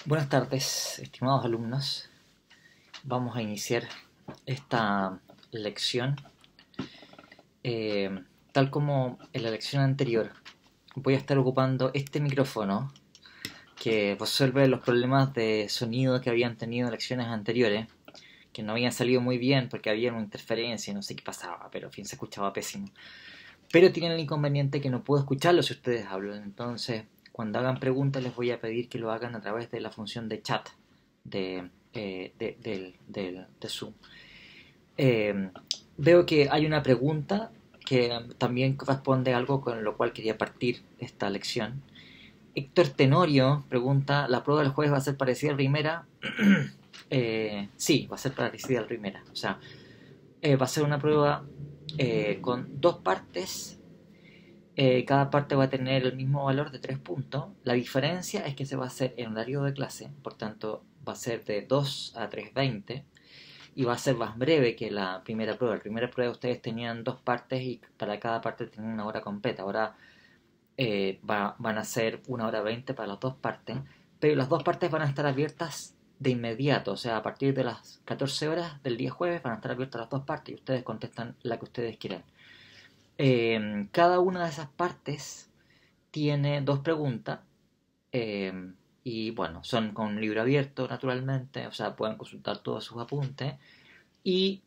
Buenas tardes, estimados alumnos. Vamos a iniciar esta lección. Tal como en la lección anterior, voy a estar ocupando este micrófono que resuelve los problemas de sonido que habían tenido en lecciones anteriores, que no habían salido muy bien porque había una interferencia y no sé qué pasaba, pero en fin, se escuchaba pésimo. Pero tienen el inconveniente que no puedo escucharlo si ustedes hablan, entonces cuando hagan preguntas les voy a pedir que lo hagan a través de la función de chat de Zoom. Veo que hay una pregunta que también corresponde a algo con lo cual quería partir esta lección. Héctor Tenorio pregunta, ¿la prueba del jueves va a ser parecida a la primera? Sí, va a ser parecida a la primera. O sea, va a ser una prueba con dos partes. Cada parte va a tener el mismo valor de 3 puntos. La diferencia es que se va a hacer en horario de clase, por tanto va a ser de 2 a 3:20 y va a ser más breve que la primera prueba. La primera prueba ustedes tenían dos partes y para cada parte tenían una hora completa. Ahora van a ser 1 hora 20 para las dos partes, pero las dos partes van a estar abiertas de inmediato, o sea, a partir de las 14 horas del día jueves van a estar abiertas las dos partes y ustedes contestan la que ustedes quieran. Cada una de esas partes tiene dos preguntas y bueno, son con un libro abierto naturalmente, o sea, pueden consultar todos sus apuntes y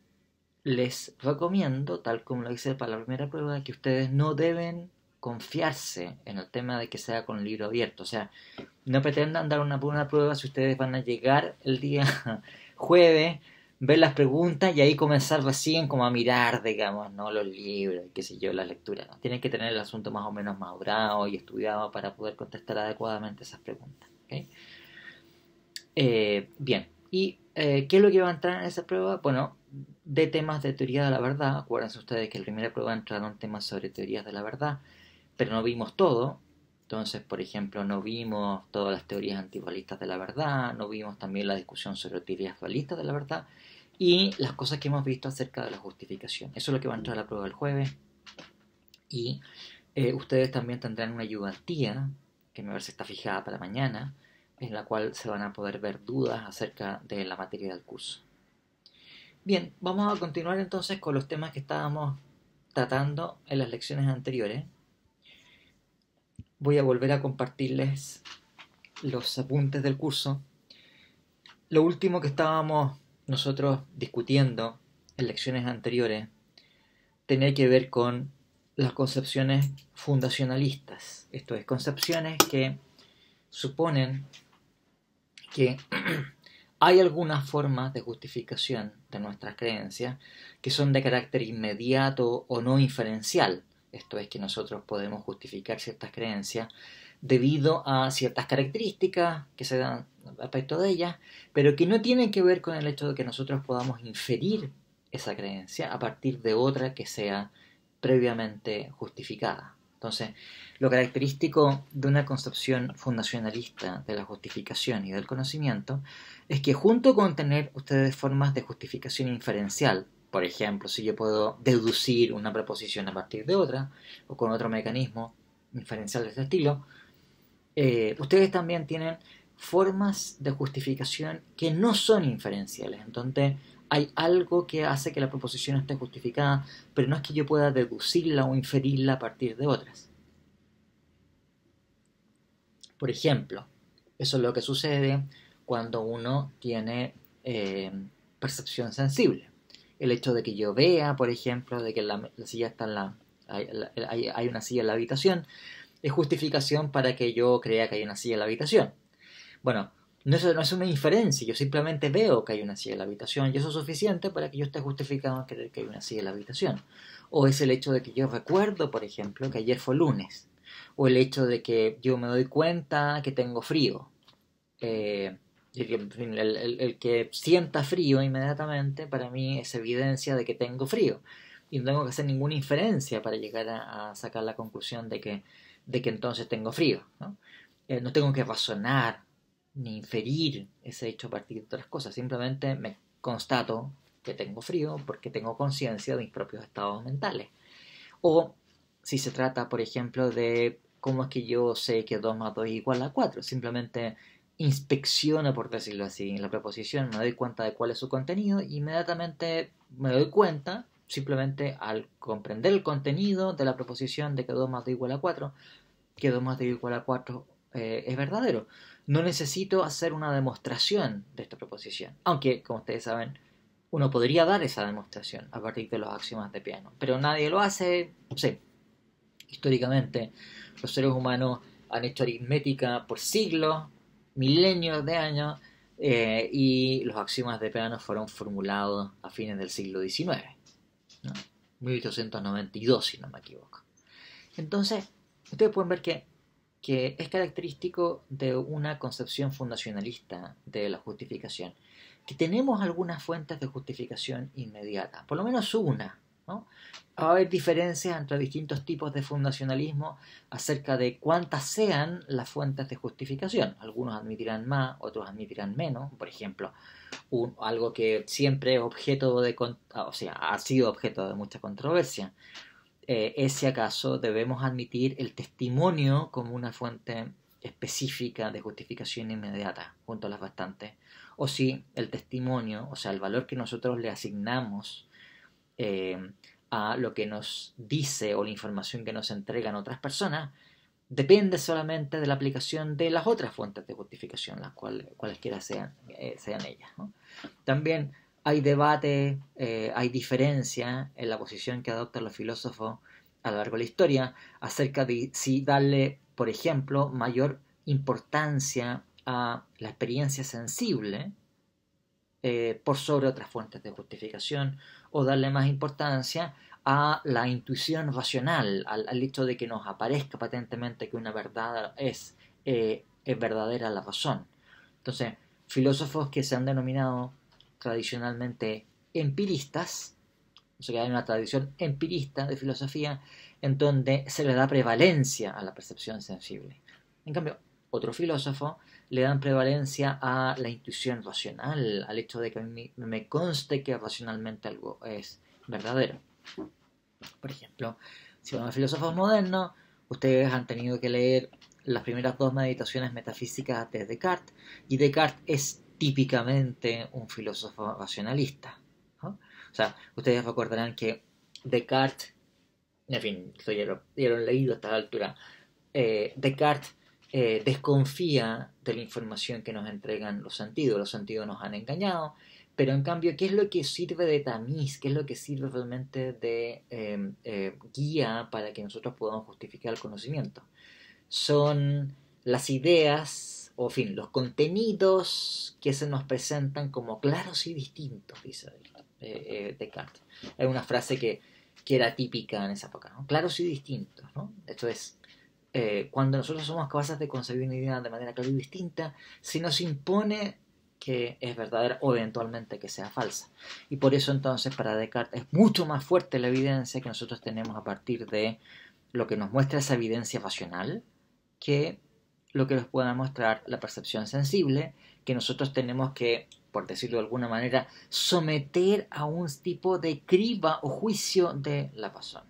les recomiendo, tal como lo hice para la primera prueba, que ustedes no deben confiarse en el tema de que sea con el libro abierto, o sea, no pretendan dar una prueba si ustedes van a llegar el día jueves, ver las preguntas y ahí comenzar recién como a mirar, digamos, ¿no? Los libros, qué sé yo, la lectura, ¿no? Tienen que tener el asunto más o menos madurado y estudiado para poder contestar adecuadamente esas preguntas. ¿Okay? Bien, ¿y qué es lo que va a entrar en esa prueba? Bueno, de temas de teoría de la verdad. Acuérdense ustedes que en la primera prueba entraron temas sobre teorías de la verdad, pero no vimos todo. Entonces, por ejemplo, no vimos todas las teorías antidualistas de la verdad, no vimos también la discusión sobre teorías dualistas de la verdad y las cosas que hemos visto acerca de la justificación. Eso es lo que va a entrar a la prueba del jueves. Y ustedes también tendrán una ayudantía, que me parece está fijada para mañana, en la cual se van a poder ver dudas acerca de la materia del curso. Bien, vamos a continuar entonces con los temas que estábamos tratando en las lecciones anteriores. Voy a volver a compartirles los apuntes del curso. Lo último que estábamos nosotros discutiendo en lecciones anteriores tenía que ver con las concepciones fundacionalistas. Esto es, concepciones que suponen que hay algunas formas de justificación de nuestras creencias que son de carácter inmediato o no inferencial. Esto es, que nosotros podemos justificar ciertas creencias debido a ciertas características que se dan respecto de ellas, pero que no tienen que ver con el hecho de que nosotros podamos inferir esa creencia a partir de otra que sea previamente justificada. Entonces, lo característico de una concepción fundacionalista de la justificación y del conocimiento es que junto con tener ustedes formas de justificación inferencial, por ejemplo, si yo puedo deducir una proposición a partir de otra, o con otro mecanismo inferencial de este estilo, ustedes también tienen formas de justificación que no son inferenciales. Entonces, hay algo que hace que la proposición esté justificada, pero no es que yo pueda deducirla o inferirla a partir de otras. Por ejemplo, eso es lo que sucede cuando uno tiene percepción sensible. El hecho de que yo vea, por ejemplo, de que la silla está en hay una silla en la habitación, es justificación para que yo crea que hay una silla en la habitación. Bueno, no es una inferencia, yo simplemente veo que hay una silla en la habitación y eso es suficiente para que yo esté justificado en creer que hay una silla en la habitación. O es el hecho de que yo recuerdo, por ejemplo, que ayer fue lunes. O el hecho de que yo me doy cuenta que tengo frío. El que sienta frío inmediatamente para mí es evidencia de que tengo frío. Y no tengo que hacer ninguna inferencia para llegar a sacar la conclusión de que entonces tengo frío, ¿no? No tengo que razonar ni inferir ese hecho a partir de otras cosas, simplemente me constato que tengo frío porque tengo conciencia de mis propios estados mentales. O si se trata, por ejemplo, de cómo es que yo sé que 2 más 2 es igual a 4, simplemente inspecciono, por decirlo así, la proposición, me doy cuenta de cuál es su contenido, y inmediatamente me doy cuenta, simplemente al comprender el contenido de la proposición de que 2 más 2 igual a 4, que 2 más 2 igual a 4 es verdadero. No necesito hacer una demostración de esta proposición, aunque, como ustedes saben, uno podría dar esa demostración a partir de los axiomas de Peano, pero nadie lo hace. Sí, históricamente los seres humanos han hecho aritmética por siglos, milenios de años, y los axiomas de Peano fueron formulados a fines del siglo XIX, ¿no? 1892, si no me equivoco. Entonces, ustedes pueden ver que es característico de una concepción fundacionalista de la justificación, que tenemos algunas fuentes de justificación inmediata, por lo menos una, ¿no? Va a haber diferencias entre distintos tipos de fundacionalismo acerca de cuántas sean las fuentes de justificación. Algunos admitirán más, otros admitirán menos. Por ejemplo, algo que siempre es objeto de, o sea, ha sido objeto de mucha controversia, es si acaso debemos admitir el testimonio como una fuente específica de justificación inmediata, junto a las bastantes, o si el testimonio, o sea, el valor que nosotros le asignamos a lo que nos dice o la información que nos entregan otras personas, depende solamente de la aplicación de las otras fuentes de justificación, las cualesquiera sean ellas, ¿no? También hay debate, hay diferencia en la posición que adoptan los filósofos a lo largo de la historia acerca de si darle, por ejemplo, mayor importancia a la experiencia sensible por sobre otras fuentes de justificación, o darle más importancia a la intuición racional, al hecho de que nos aparezca patentemente que una verdad es verdadera la razón. Entonces, filósofos que se han denominado tradicionalmente empiristas, o sea que hay una tradición empirista de filosofía en donde se le da prevalencia a la percepción sensible. En cambio, otro filósofo le dan prevalencia a la intuición racional, al hecho de que me conste que racionalmente algo es verdadero. Por ejemplo, si vamos a filósofos modernos, ustedes han tenido que leer las primeras 2 meditaciones metafísicas de Descartes, y Descartes es típicamente un filósofo racionalista, ¿no? O sea, ustedes recordarán que Descartes, en fin, esto ya lo han leído a esta altura, Descartes desconfía de la información que nos entregan los sentidos nos han engañado, pero en cambio, ¿qué es lo que sirve de tamiz? ¿Qué es lo que sirve realmente de guía para que nosotros podamos justificar el conocimiento? Son las ideas, o en fin, los contenidos que se nos presentan como claros y distintos, dice Descartes. Es una frase que era típica en esa época, ¿no? Claros y distintos, ¿no? Esto es, cuando nosotros somos capaces de concebir una idea de manera clara y distinta, se nos impone que es verdadera o eventualmente que sea falsa. Y por eso entonces para Descartes es mucho más fuerte la evidencia que nosotros tenemos a partir de lo que nos muestra esa evidencia racional que lo que nos pueda mostrar la percepción sensible, que nosotros tenemos que, por decirlo de alguna manera, someter a un tipo de criba o juicio de la razón.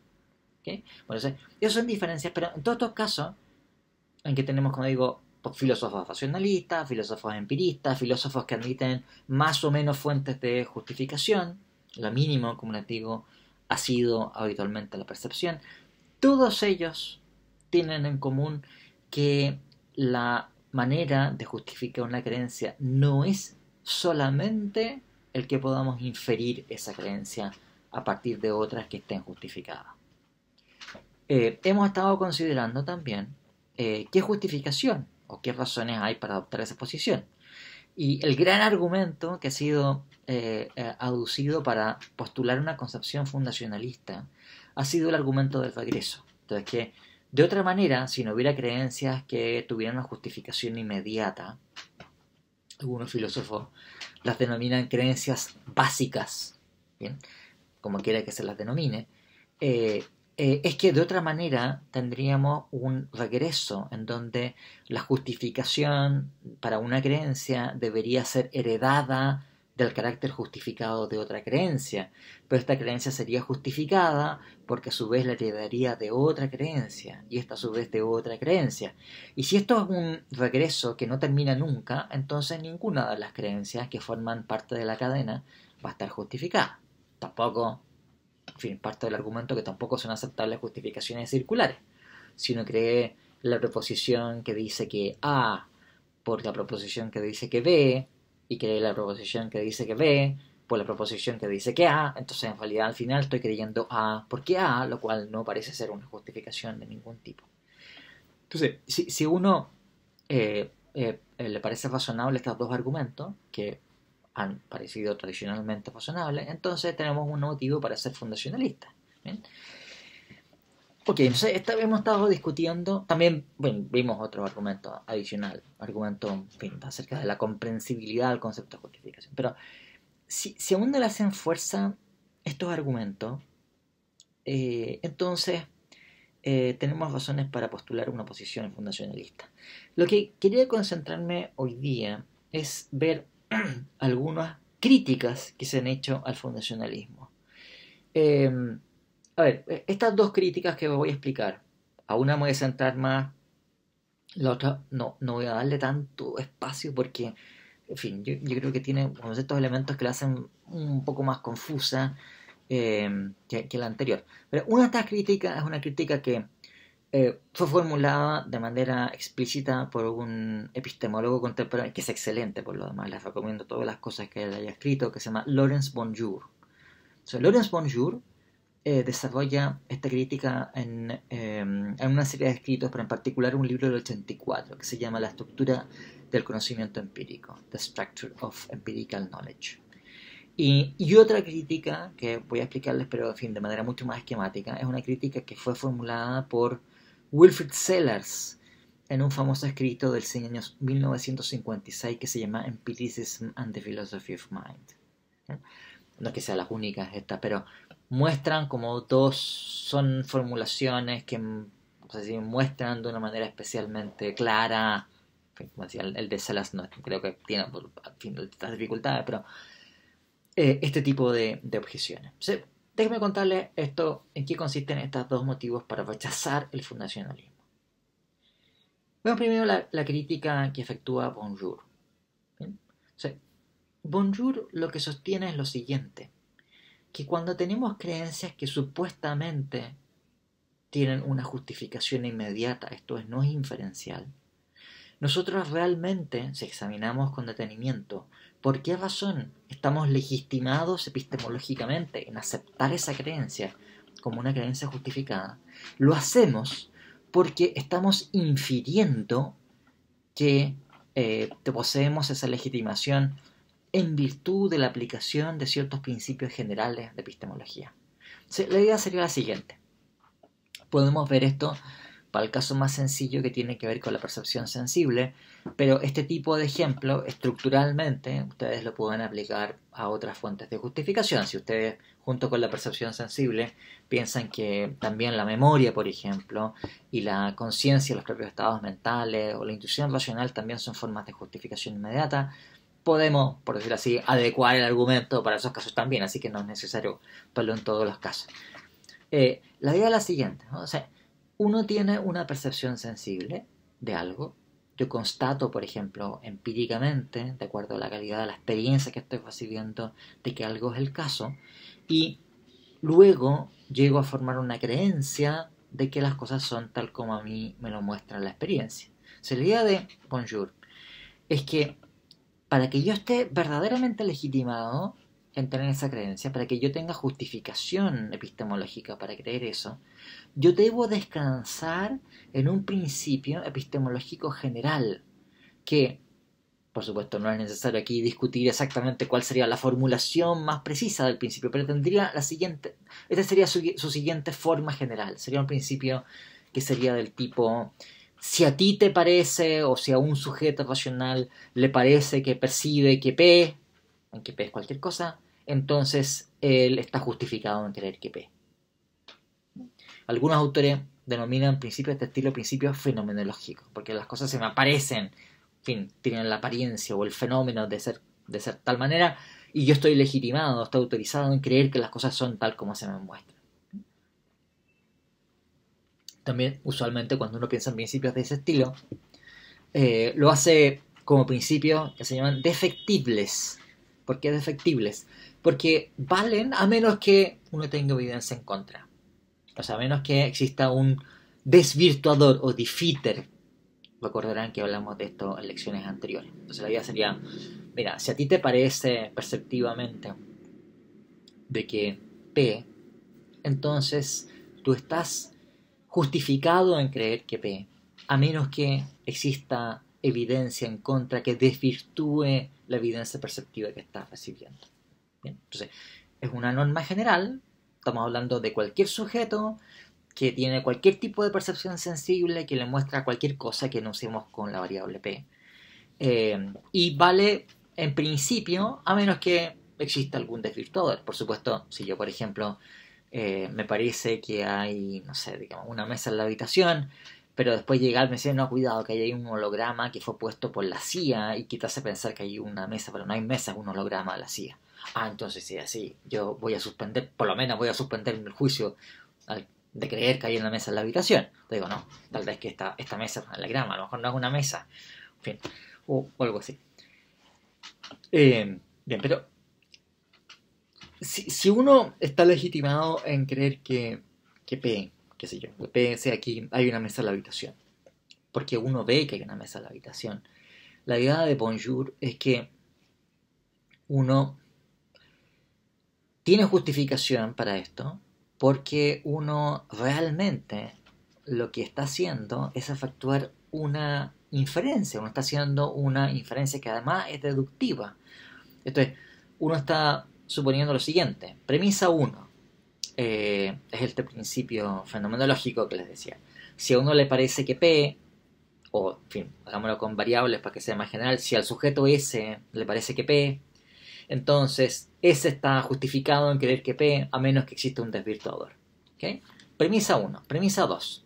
¿Okay? Bueno, esas son diferencias, pero en todos estos casos, en que tenemos, como digo, filósofos racionalistas, filósofos empiristas, filósofos que admiten más o menos fuentes de justificación, lo mínimo, como les digo, ha sido habitualmente la percepción. Todos ellos tienen en común que la manera de justificar una creencia no es solamente el que podamos inferir esa creencia a partir de otras que estén justificadas. Hemos estado considerando también qué justificación o qué razones hay para adoptar esa posición. Y el gran argumento que ha sido aducido para postular una concepción fundacionalista ha sido el argumento del regreso. Entonces, que de otra manera, si no hubiera creencias que tuvieran una justificación inmediata, algunos filósofos las denominan creencias básicas, ¿bien? Como quiera que se las denomine, es que de otra manera tendríamos un regreso en donde la justificación para una creencia debería ser heredada del carácter justificado de otra creencia, pero esta creencia sería justificada porque a su vez la heredaría de otra creencia, y esta a su vez de otra creencia. Y si esto es un regreso que no termina nunca, entonces ninguna de las creencias que forman parte de la cadena va a estar justificada. Tampoco, en fin, parte del argumento que tampoco son aceptables justificaciones circulares. Si uno cree la proposición que dice que A por la proposición que dice que B, y cree la proposición que dice que B por la proposición que dice que A, entonces en realidad al final estoy creyendo A porque A, lo cual no parece ser una justificación de ningún tipo. Entonces, si uno le parece razonable estos dos argumentos, que han parecido tradicionalmente razonables, entonces tenemos un motivo para ser fundacionalistas. ¿Bien? Ok, entonces hemos estado discutiendo, también vimos otro argumento adicional, argumento en fin, acerca de la comprensibilidad del concepto de justificación. Pero si aún no le hacen fuerza estos argumentos, entonces tenemos razones para postular una posición fundacionalista. Lo que quería concentrarme hoy día es ver algunas críticas que se han hecho al fundacionalismo. A ver, estas dos críticas que voy a explicar, a una me voy a centrar más, la otra no voy a darle tanto espacio porque, en fin, yo creo que tiene ciertos elementos que la hacen un poco más confusa que la anterior. Pero una de estas críticas es una crítica que fue formulada de manera explícita por un epistemólogo contemporáneo, que es excelente por lo demás, les recomiendo todas las cosas que él haya escrito, que se llama Lawrence Bonjour. Lawrence Bonjour desarrolla esta crítica en una serie de escritos, pero en particular un libro del 84 que se llama La estructura del conocimiento empírico, The Structure of Empirical Knowledge. Y otra crítica que voy a explicarles, pero en fin, de manera mucho más esquemática, es una crítica que fue formulada por Wilfrid Sellars en un famoso escrito del año 1956 que se llama Empiricism and the Philosophy of Mind. No es que sean las únicas estas, pero muestran como dos, son formulaciones que muestran de una manera especialmente clara, como decía, el de Sellars no creo que tiene estas dificultades, pero este tipo de objeciones. Entonces, déjenme contarles esto, en qué consisten estos dos motivos para rechazar el fundacionalismo. Vemos primero la crítica que efectúa Bonjour. Bonjour lo que sostiene es lo siguiente, que cuando tenemos creencias que supuestamente tienen una justificación inmediata, esto es, no es inferencial, nosotros realmente, si examinamos con detenimiento, ¿por qué razón estamos legitimados epistemológicamente en aceptar esa creencia como una creencia justificada? Lo hacemos porque estamos infiriendo que poseemos esa legitimación en virtud de la aplicación de ciertos principios generales de epistemología. La idea sería la siguiente. Podemos ver esto para el caso más sencillo que tiene que ver con la percepción sensible, pero este tipo de ejemplo, estructuralmente, ustedes lo pueden aplicar a otras fuentes de justificación. Si ustedes, junto con la percepción sensible, piensan que también la memoria, por ejemplo, y la conciencia, los propios estados mentales, o la intuición racional también son formas de justificación inmediata, podemos, por decirlo así, adecuar el argumento para esos casos también, así que no es necesario verlo en todos los casos. La idea es la siguiente, ¿no? O sea, uno tiene una percepción sensible de algo. Yo constato, por ejemplo, empíricamente, de acuerdo a la calidad de la experiencia que estoy recibiendo, de que algo es el caso, y luego llego a formar una creencia de que las cosas son tal como a mí me lo muestra la experiencia. O sea, la idea de Bonjour es que para que yo esté verdaderamente legitimado en tener esa creencia, para que yo tenga justificación epistemológica para creer eso, yo debo descansar en un principio epistemológico general, que, por supuesto, no es necesario aquí discutir exactamente cuál sería la formulación más precisa del principio, pero tendría la siguiente, esta sería su siguiente forma general, sería un principio que sería del tipo: si a ti te parece, o si a un sujeto racional le parece que percibe que P, aunque P es cualquier cosa, entonces él está justificado en creer que P. Algunos autores denominan principios de este estilo principios fenomenológicos, porque las cosas se me aparecen, en fin, tienen la apariencia o el fenómeno de ser de tal manera y yo estoy legitimado, estoy autorizado en creer que las cosas son tal como se me muestran. También, usualmente, cuando uno piensa en principios de ese estilo, lo hace como principios que se llaman defectibles. ¿Por qué defectibles? Porque valen a menos que uno tenga evidencia en contra. O sea, a menos que exista un desvirtuador o defeater. Recordarán que hablamos de esto en lecciones anteriores. Entonces la idea sería, mira, si a ti te parece perceptivamente de que P, entonces tú estás justificado en creer que P, a menos que exista evidencia en contra que desvirtúe la evidencia perceptiva que estás recibiendo. Bien, entonces, es una norma general, estamos hablando de cualquier sujeto que tiene cualquier tipo de percepción sensible que le muestra cualquier cosa que no usemos con la variable P. Y vale en principio, a menos que exista algún desvirtuador. Por supuesto, si yo, por ejemplo, me parece que hay, no sé, digamos, una mesa en la habitación, pero después llegar me dice, no, cuidado, que hay un holograma que fue puesto por la CIA y que te hace pensar que hay una mesa, pero no hay mesa, es un holograma de la CIA. Ah, entonces sí, así, yo voy a suspender, por lo menos voy a suspender el juicio de creer que hay una mesa en la habitación. Te digo, no, tal vez que esta mesa es un holograma, a lo mejor no es una mesa, en fin, o algo así. Bien, pero si uno está legitimado en creer que P, qué sé yo, que P sea aquí, hay una mesa en la habitación, porque uno ve que hay una mesa en la habitación, la idea de Bonjour es que uno tiene justificación para esto, porque uno realmente lo que está haciendo es efectuar una inferencia, uno está haciendo una inferencia que además es deductiva. Entonces, uno está suponiendo lo siguiente, premisa 1, es este principio fenomenológico que les decía. Si a uno le parece que P, o en fin, hagámoslo con variables para que sea más general, si al sujeto S le parece que P, entonces S está justificado en creer que P a menos que exista un desvirtuador. ¿Okay? Premisa 1. Premisa 2.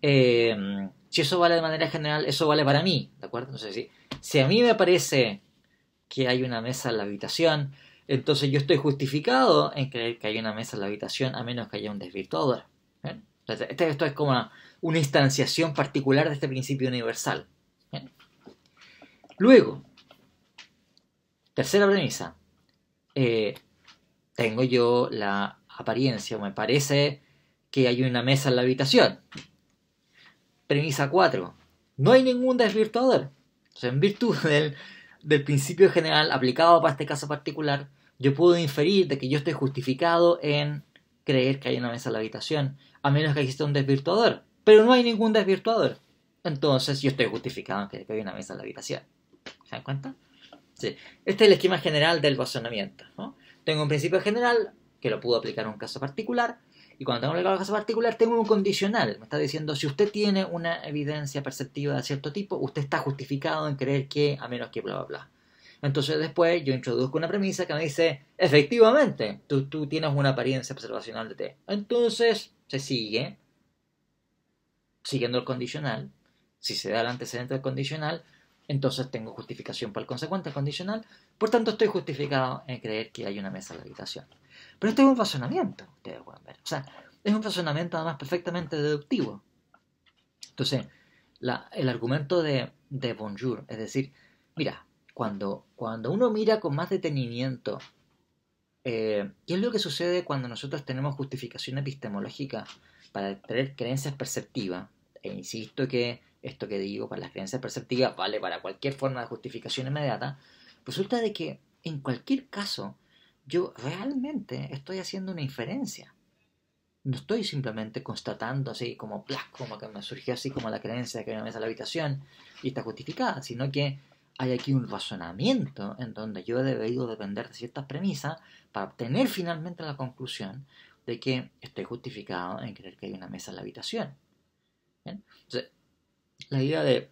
Si eso vale de manera general, eso vale para mí, ¿de acuerdo? Entonces, si a mí me parece que hay una mesa en la habitación, entonces yo estoy justificado en creer que hay una mesa en la habitación a menos que haya un desvirtuador. ¿Bien? Entonces, esto es como una instanciación particular de este principio universal. ¿Bien? Luego, tercera premisa. Tengo yo la apariencia, o me parece que hay una mesa en la habitación. Premisa 4. No hay ningún desvirtuador. Entonces, en virtud del principio general aplicado para este caso particular, yo puedo inferir de que yo estoy justificado en creer que hay una mesa en la habitación, a menos que exista un desvirtuador. Pero no hay ningún desvirtuador. Entonces yo estoy justificado en creer que hay una mesa en la habitación. ¿Se dan cuenta? Sí. Este es el esquema general del razonamiento, ¿no? Tengo un principio general que lo puedo aplicar a un caso particular, y cuando tengo aplicado un caso particular tengo un condicional. Me está diciendo, si usted tiene una evidencia perceptiva de cierto tipo, usted está justificado en creer que, a menos que bla bla bla. Entonces después yo introduzco una premisa que me dice, efectivamente, tú tienes una apariencia observacional de T. Entonces se sigue siguiendo el condicional. Si se da el antecedente del condicional, entonces tengo justificación para el consecuente condicional. Por tanto, estoy justificado en creer que hay una mesa en la habitación. Pero esto es un razonamiento, ustedes pueden ver. O sea, es un razonamiento además perfectamente deductivo. Entonces, el argumento de Bonjour, es decir, mira, cuando uno mira con más detenimiento, ¿qué es lo que sucede cuando nosotros tenemos justificación epistemológica para tener creencias perceptivas? E insisto que esto que digo para las creencias perceptivas vale para cualquier forma de justificación inmediata. Resulta de que en cualquier caso yo realmente estoy haciendo una inferencia. No estoy simplemente constatando así como como que me surgió así como la creencia de que hay una mesa en la habitación y está justificada, sino que hay aquí un razonamiento en donde yo he debido depender de ciertas premisas para obtener finalmente la conclusión de que estoy justificado en creer que hay una mesa en la habitación. ¿Bien? Entonces, la idea de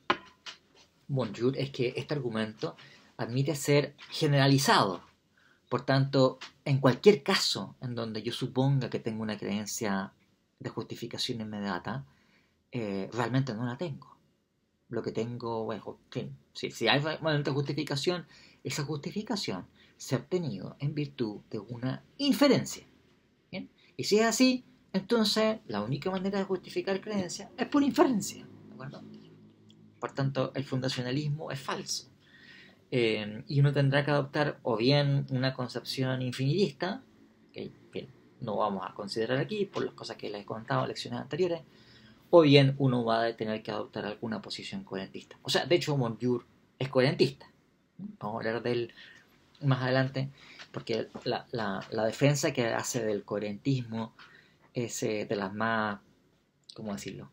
Bonjour es que este argumento admite ser generalizado. Por tanto, en cualquier caso en donde yo suponga que tengo una creencia de justificación inmediata, realmente no la tengo. lo que tengo, bueno, en fin, si hay realmente justificación, esa justificación se ha obtenido en virtud de una inferencia. ¿Bien? Y si es así, entonces la única manera de justificar creencia es por inferencia. ¿De acuerdo? Por tanto, el fundacionalismo es falso. Y uno tendrá que adoptar o bien una concepción infinitista, que bien, no vamos a considerar aquí por las cosas que les he contado en lecciones anteriores, o bien uno va a tener que adoptar alguna posición coherentista. O sea, de hecho, Monjur es coherentista. Vamos a hablar de él más adelante, porque la defensa que hace del coherentismo es de las más, ¿cómo decirlo?,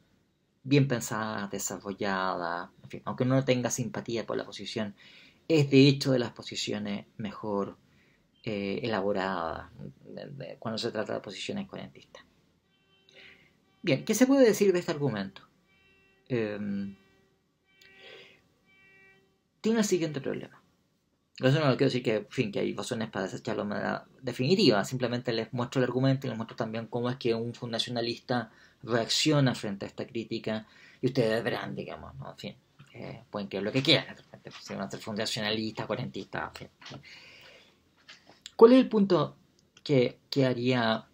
bien pensadas, desarrolladas, en fin, aunque no tenga simpatía por la posición, es de hecho de las posiciones mejor elaboradas cuando se trata de posiciones coherentistas. Bien, ¿qué se puede decir de este argumento? Tiene el siguiente problema. Eso no quiero decir que, en fin, que hay razones para desecharlo de manera definitiva. Simplemente les muestro el argumento y les muestro también cómo es que un fundacionalista reacciona frente a esta crítica. Y ustedes verán, digamos, ¿no? En fin, pueden creer lo que quieran. Si van a ser fundacionalistas, coherentistas, en fin. ¿Cuál es el punto que haría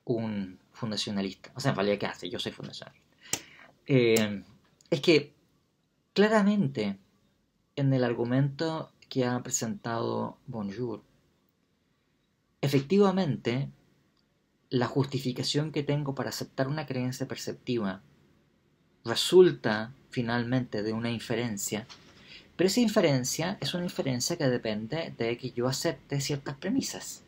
un fundacionalista? O sea, en realidad, ¿qué hace? Yo soy fundacionalista. Es que, claramente, en el argumento que ha presentado Bonjour, efectivamente, la justificación que tengo para aceptar una creencia perceptiva resulta finalmente de una inferencia, pero esa inferencia es una inferencia que depende de que yo acepte ciertas premisas.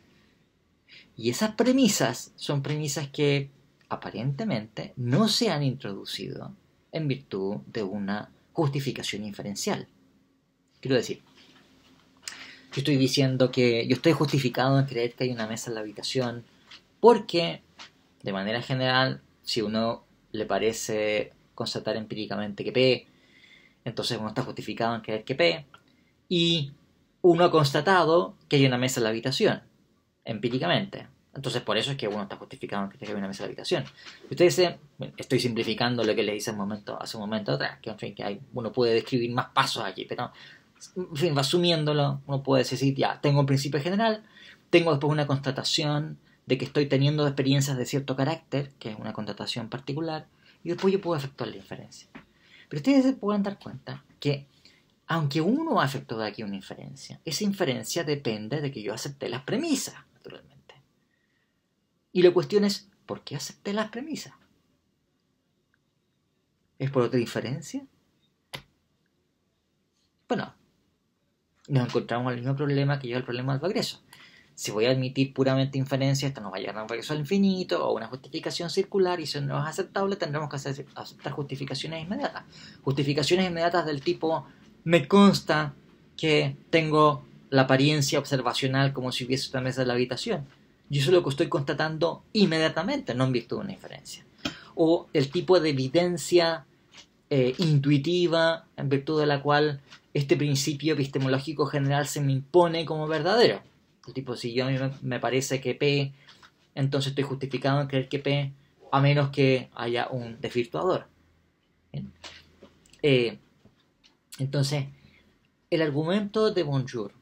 Y esas premisas son premisas que aparentemente no se han introducido en virtud de una justificación inferencial. Quiero decir, yo estoy diciendo que yo estoy justificado en creer que hay una mesa en la habitación porque, de manera general, si uno le parece constatar empíricamente que P, entonces uno está justificado en creer que P, y uno ha constatado que hay una mesa en la habitación, empíricamente. Entonces por eso es que uno está justificado en creer que hay una mesa en la habitación. Ustedes dicen, estoy simplificando lo que les hice hace un momento atrás, que en fin, que uno puede describir más pasos aquí, pero en fin, resumiéndolo, uno puede decir, ya, tengo un principio general, tengo después una constatación de que estoy teniendo experiencias de cierto carácter, que es una constatación particular, y después yo puedo efectuar la inferencia. Pero ustedes se pueden dar cuenta que, aunque uno ha efectuado aquí una inferencia, esa inferencia depende de que yo acepté las premisas, naturalmente. Y la cuestión es, ¿por qué acepté las premisas? ¿Es por otra inferencia? Bueno, nos encontramos el mismo problema que lleva el problema del progreso. Si voy a admitir puramente inferencia, esto nos va a llevar a un regreso al infinito o una justificación circular, y si no es aceptable, tendremos que aceptar justificaciones inmediatas. Justificaciones inmediatas del tipo, me consta que tengo la apariencia observacional como si hubiese una mesa en la habitación. Yo eso es lo que estoy constatando inmediatamente, no en virtud de una inferencia. O el tipo de evidencia intuitiva en virtud de la cual este principio epistemológico general se me impone como verdadero. El tipo, si yo a mí me parece que P, entonces estoy justificado en creer que P, a menos que haya un desvirtuador. Entonces, el argumento de Bonjour,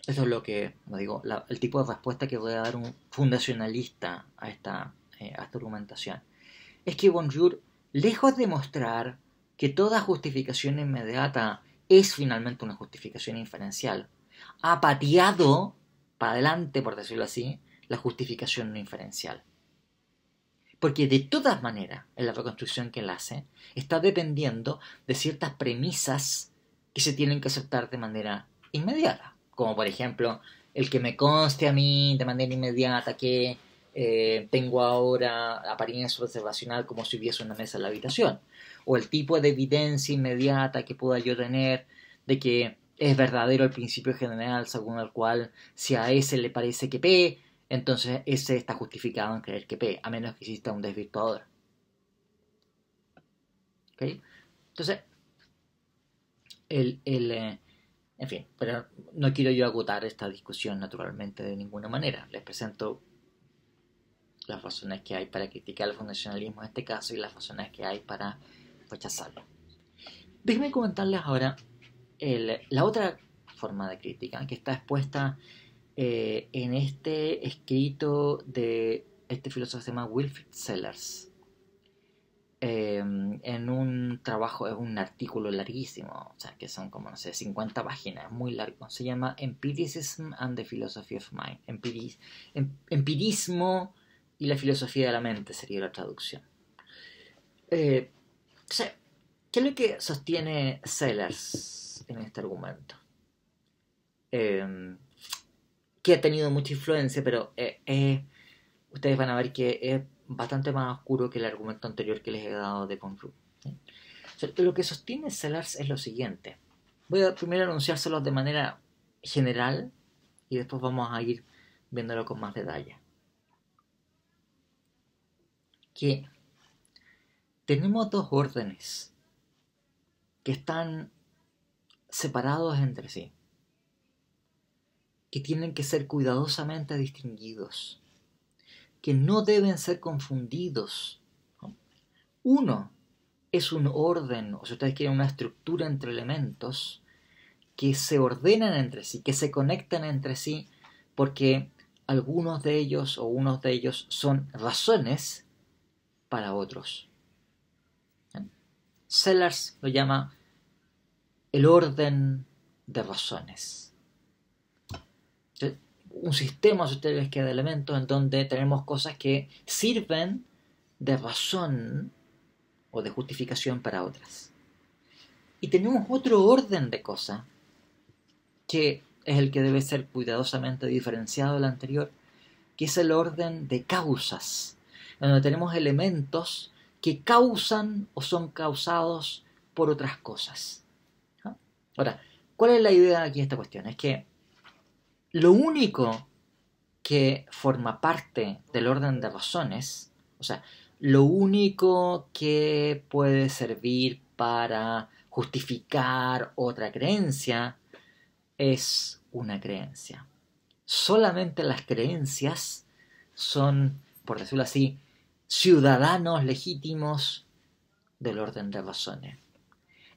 eso es lo que, como digo, el tipo de respuesta que voy a dar un fundacionalista a esta argumentación, es que Bonjour, lejos de mostrar que toda justificación inmediata es finalmente una justificación inferencial, ha pateado para adelante, por decirlo así, la justificación no inferencial. Porque de todas maneras, en la reconstrucción que él hace, está dependiendo de ciertas premisas que se tienen que aceptar de manera inmediata. Como por ejemplo, el que me conste a mí de manera inmediata que tengo ahora apariencia observacional como si hubiese una mesa en la habitación. O el tipo de evidencia inmediata que pueda yo tener de que es verdadero el principio general según el cual si a S le parece que P, entonces S está justificado en creer que P, a menos que exista un desvirtuador. ¿Okay? Entonces, en fin, pero no quiero yo agotar esta discusión naturalmente de ninguna manera. Les presento las razones que hay para criticar el fundacionalismo en este caso y las razones que hay para rechazarlo. Déjenme comentarles ahora la otra forma de crítica que está expuesta en este escrito de este filósofo que se llama Wilfrid Sellars. En un trabajo, es un artículo larguísimo, o sea, que son como, no sé, 50 páginas, muy largo. Se llama Empiricism and the Philosophy of Mind. Empirismo y la filosofía de la mente sería la traducción. Entonces, ¿qué es lo que sostiene Sellars en este argumento? Que ha tenido mucha influencia, pero ustedes van a ver que es bastante más oscuro que el argumento anterior que les he dado de Conroe. ¿Sí? O sea, lo que sostiene Sellars es lo siguiente. Voy a primero anunciárselos de manera general y después vamos a ir viéndolo con más detalle. Que tenemos dos órdenes que están separados entre sí, que tienen que ser cuidadosamente distinguidos, que no deben ser confundidos. Uno es un orden, o si ustedes quieren, una estructura entre elementos que se ordenan entre sí, que se conectan entre sí, porque algunos de ellos o unos de ellos son razones para otros. Sellars lo llama el orden de razones. Un sistema, si ustedes que de elementos en donde tenemos cosas que sirven de razón o de justificación para otras. Y tenemos otro orden de cosas que es el que debe ser cuidadosamente diferenciado del anterior, que es el orden de causas, donde tenemos elementos que causan o son causados por otras cosas. ¿No? Ahora, ¿cuál es la idea aquí de esta cuestión? Es que lo único que forma parte del orden de razones, o sea, lo único que puede servir para justificar otra creencia es una creencia. Solamente las creencias son, por decirlo así, ciudadanos legítimos del orden de razones.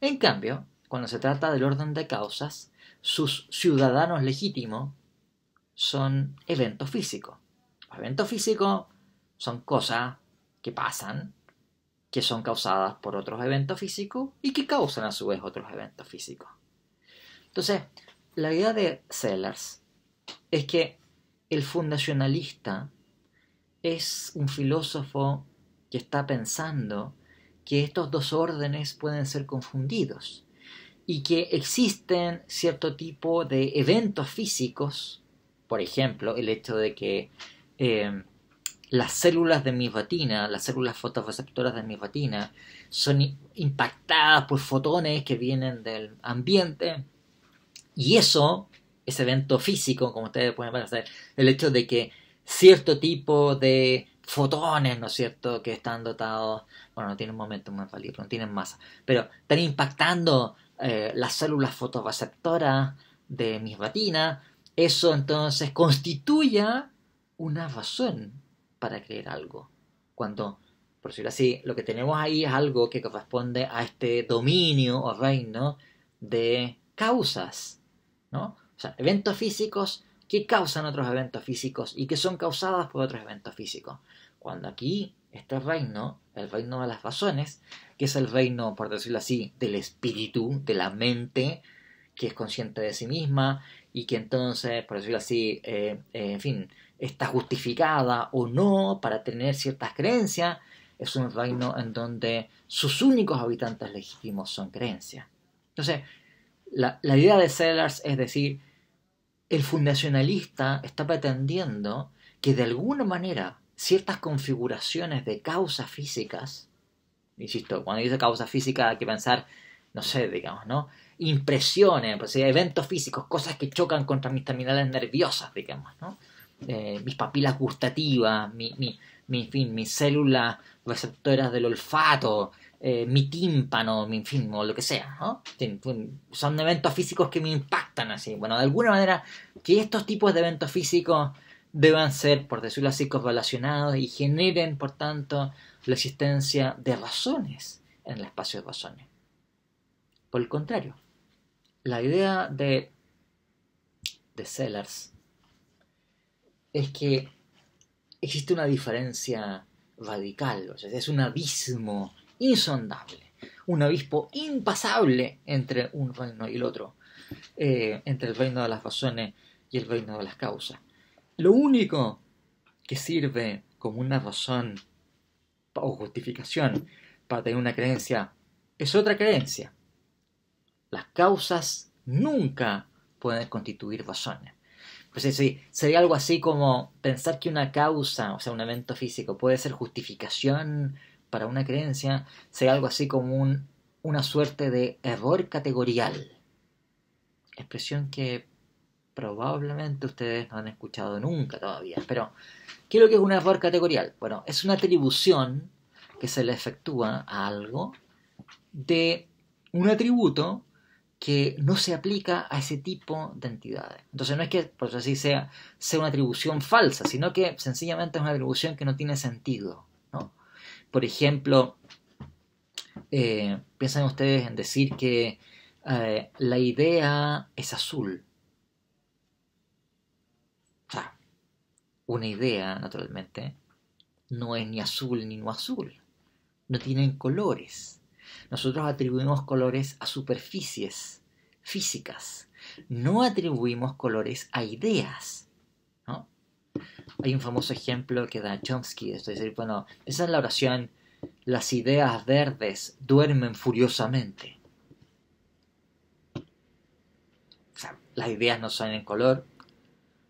En cambio, cuando se trata del orden de causas, sus ciudadanos legítimos son eventos físicos. Los eventos físicos son cosas que pasan, que son causadas por otros eventos físicos y que causan a su vez otros eventos físicos. Entonces, la idea de Sellars es que el fundacionalista es un filósofo que está pensando que estos dos órdenes pueden ser confundidos y que existen cierto tipo de eventos físicos, por ejemplo, el hecho de que las células de mi retina, las células fotorreceptoras de mi retina, son impactadas por fotones que vienen del ambiente, y eso, ese evento físico, como ustedes pueden ver, el hecho de que cierto tipo de fotones, ¿no es cierto?, que están dotados, bueno, no tienen momentum en valor, no tienen masa, pero están impactando las células fotorreceptoras de mis retinas, eso entonces constituye una razón para creer algo. Cuando, por decirlo así, lo que tenemos ahí es algo que corresponde a este dominio o reino de causas, ¿no? O sea, eventos físicos que causan otros eventos físicos y que son causados por otros eventos físicos. Cuando aquí este reino, el reino de las razones, que es el reino, por decirlo así, del espíritu, de la mente, que es consciente de sí misma y que entonces, por decirlo así, en fin, está justificada o no para tener ciertas creencias, es un reino en donde sus únicos habitantes legítimos son creencias. Entonces, la idea de Sellars es decir, el fundacionalista está pretendiendo que de alguna manera ciertas configuraciones de causas físicas, insisto, cuando dice causa física hay que pensar, no sé, digamos, ¿no? Impresiones, pues, eventos físicos, cosas que chocan contra mis terminales nerviosas, digamos, ¿no? Mis papilas gustativas, en fin, mis células receptoras del olfato, mi tímpano, en fin, o lo que sea, ¿no? Son eventos físicos que me impactan así. Bueno, de alguna manera, que estos tipos de eventos físicos deban ser, por decirlo así, correlacionados y generen, por tanto, la existencia de razones en el espacio de razones. Por el contrario, la idea de Sellars es que existe una diferencia radical, o sea, es un abismo insondable, un abismo impasable entre un reino y el otro, entre el reino de las razones y el reino de las causas. Lo único que sirve como una razón o justificación para tener una creencia es otra creencia. Las causas nunca pueden constituir razones. Pues sí, sería algo así como pensar que una causa, o sea, un evento físico, puede ser justificación para una creencia, sería algo así como una suerte de error categorial. Expresión que probablemente ustedes no han escuchado nunca todavía. Pero, ¿qué es lo que es un error categorial? Bueno, es una atribución que se le efectúa a algo de un atributo que no se aplica a ese tipo de entidades. Entonces no es que, por así sea una atribución falsa, sino que sencillamente es una atribución que no tiene sentido, ¿no? Por ejemplo, piensan ustedes en decir que la idea es azul. O sea, una idea, naturalmente, no es ni azul ni no azul. No tienen colores. Nosotros atribuimos colores a superficies físicas. No atribuimos colores a ideas, ¿no? Hay un famoso ejemplo que da Chomsky, es decir, bueno, esa es la oración: las ideas verdes duermen furiosamente. O sea, las ideas no son en color,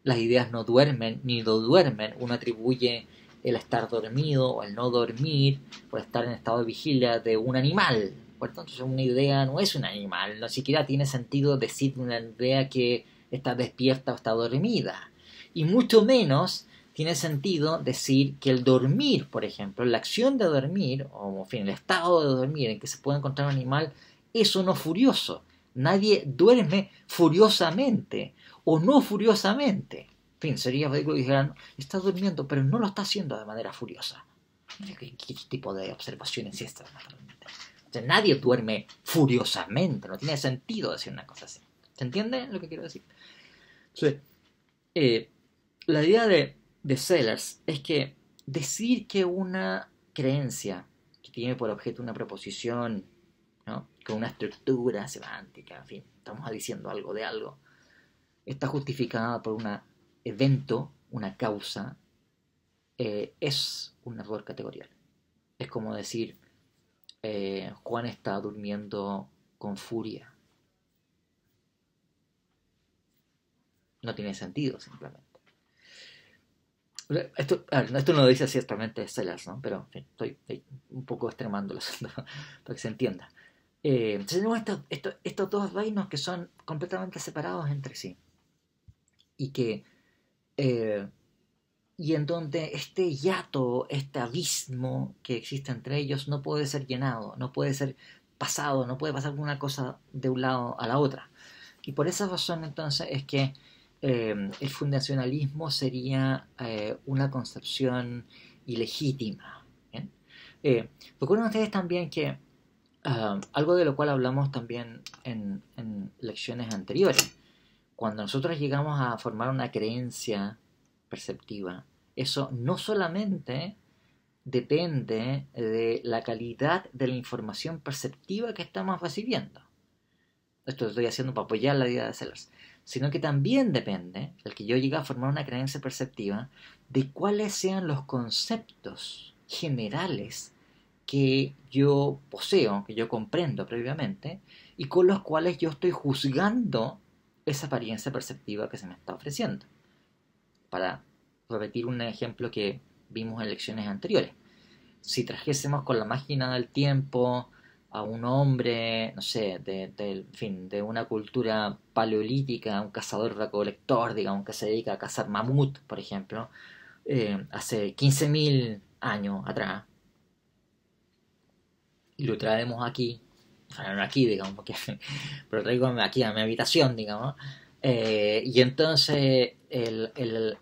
las ideas no duermen ni no duermen. Uno atribuye el estar dormido o el no dormir por estar en estado de vigilia de un animal. Por tanto, una idea no es un animal, no siquiera tiene sentido decir una idea que está despierta o está dormida. Y mucho menos tiene sentido decir que el dormir, por ejemplo, la acción de dormir, o en fin, el estado de dormir en que se puede encontrar un animal, eso no furioso. Nadie duerme furiosamente o no furiosamente. En fin, sería ridículo que dijeran, está durmiendo, pero no lo está haciendo de manera furiosa. ¿Qué tipo de observación es esta, naturalmente? O sea, nadie duerme furiosamente, no tiene sentido decir una cosa así. ¿Se entiende lo que quiero decir? Entonces, la idea de Sellars es que decir que una creencia que tiene por objeto una proposición, ¿no?, con una estructura semántica, en fin, estamos diciendo algo de algo, está justificada por un evento, una causa, es un error categorial. Es como decir, Juan está durmiendo con furia. No tiene sentido, simplemente. Esto no lo dice ciertamente Sellars, ¿no? Pero en fin, estoy un poco extremando el asunto para que se entienda. Tenemos estos dos reinos que son completamente separados entre sí. Y que y en donde este hiato, este abismo que existe entre ellos no puede ser llenado, no puede ser pasado, no puede pasar una cosa de un lado a la otra. Y por esa razón entonces es que el fundacionalismo sería una concepción ilegítima. ¿Bien? Recuerden ustedes también que algo de lo cual hablamos también en lecciones anteriores, cuando nosotros llegamos a formar una creencia perceptiva, eso no solamente depende de la calidad de la información perceptiva que estamos recibiendo. Esto lo estoy haciendo para apoyar la idea de Sellars. Sino que también depende, el que yo llegue a formar una creencia perceptiva, de cuáles sean los conceptos generales que yo poseo, que yo comprendo previamente, y con los cuales yo estoy juzgando esa apariencia perceptiva que se me está ofreciendo. Para repetir un ejemplo que vimos en lecciones anteriores. Si trajésemos con la máquina del tiempo a un hombre, no sé, en fin, de una cultura paleolítica, un cazador-recolector, digamos, que se dedica a cazar mamut, por ejemplo, hace 15.000 años atrás, y lo traemos aquí, bueno, no aquí, digamos, porque, pero lo traigo aquí a mi habitación, digamos, y entonces en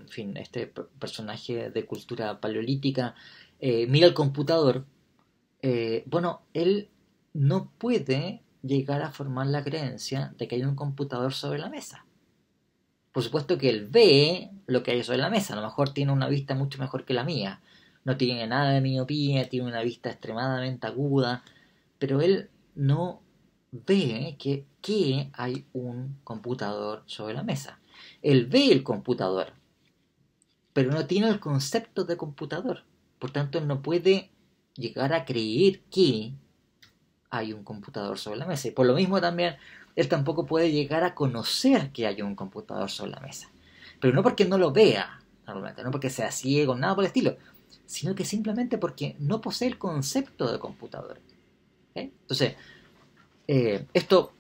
fin, este personaje de cultura paleolítica mira el computador. Bueno, él no puede llegar a formar la creencia de que hay un computador sobre la mesa. Por supuesto que él ve lo que hay sobre la mesa, a lo mejor tiene una vista mucho mejor que la mía, no tiene nada de miopía, tiene una vista extremadamente aguda, pero él no ve que hay un computador sobre la mesa. Él ve el computador, pero no tiene el concepto de computador. Por tanto, él no puede llegar a creer que hay un computador sobre la mesa. Y por lo mismo también, él tampoco puede llegar a conocer que hay un computador sobre la mesa. Pero no porque no lo vea, normalmente, no porque sea ciego, nada por el estilo, sino que simplemente porque no posee el concepto de computador. Entonces, esto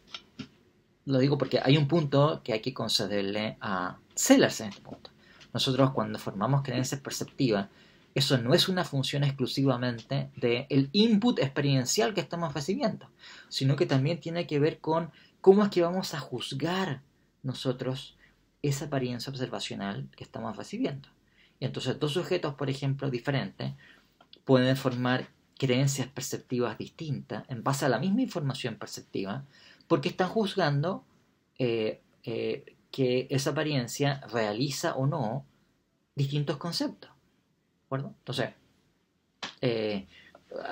lo digo porque hay un punto que hay que concederle a Sellers en este punto. Nosotros cuando formamos creencias perceptivas, eso no es una función exclusivamente del input experiencial que estamos recibiendo, sino que también tiene que ver con cómo es que vamos a juzgar nosotros esa apariencia observacional que estamos recibiendo. Y entonces dos sujetos, por ejemplo, diferentes, pueden formar creencias perceptivas distintas en base a la misma información perceptiva, porque están juzgando que esa apariencia realiza o no distintos conceptos. ¿De acuerdo? Entonces, eh,